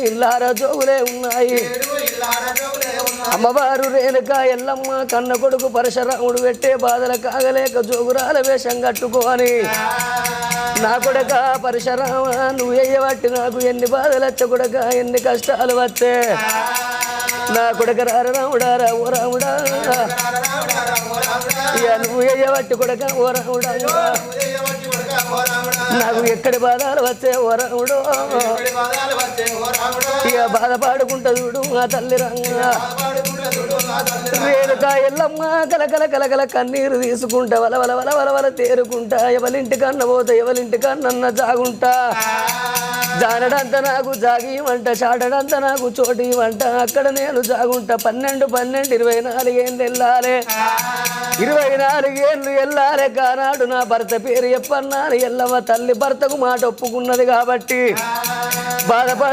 ఇల్లార జోగులే ఉన్నాయి అమ్మవారు రేణుక ఎల్లమ్మ కన్న కొడుకు పరశురాముడు పెట్టే బాధల కాగలేక జోగురాల వేషం కట్టుకోని నా కొడక పరశురామ నువ్వు ఎయ్యబట్టి నాకు ఎన్ని బాధలు వచ్చ కొడక ఎన్ని కష్టాలు వచ్చే నా కొడక రాముడారా ఓ రాముడా నువ్వు ఎయ్యబట్టి కొడక ఓ రాముడా నాకు ఎక్కడి బాధలు వచ్చే ఓ రాముడు ఇక బాధపాడుకుంటా చూడు ఆ తల్లి రంగా రేణుక ఎల్లమ్మ కలకల కలకల కన్నీరు తీసుకుంటా వలవల వలవల తేరుకుంటా ఎవరింటికన్నా పోతా ఎవరింటికన్నా జాగుంటా జానడంత నాకు జాగిమంట చాటడంత నాకు చోటు ఇవ్వంట అక్కడ నేను జాగుంటా 12 24 ఏళ్ళు వెళ్ళాలి 24 ఏళ్ళు వెళ్ళాలి కానాడు నా భర్త పేరు చెప్పన్నాను ఎల్లమ్మ తల్లి భర్తకు మాట ఒప్పుకున్నది కాబట్టి బాధపడు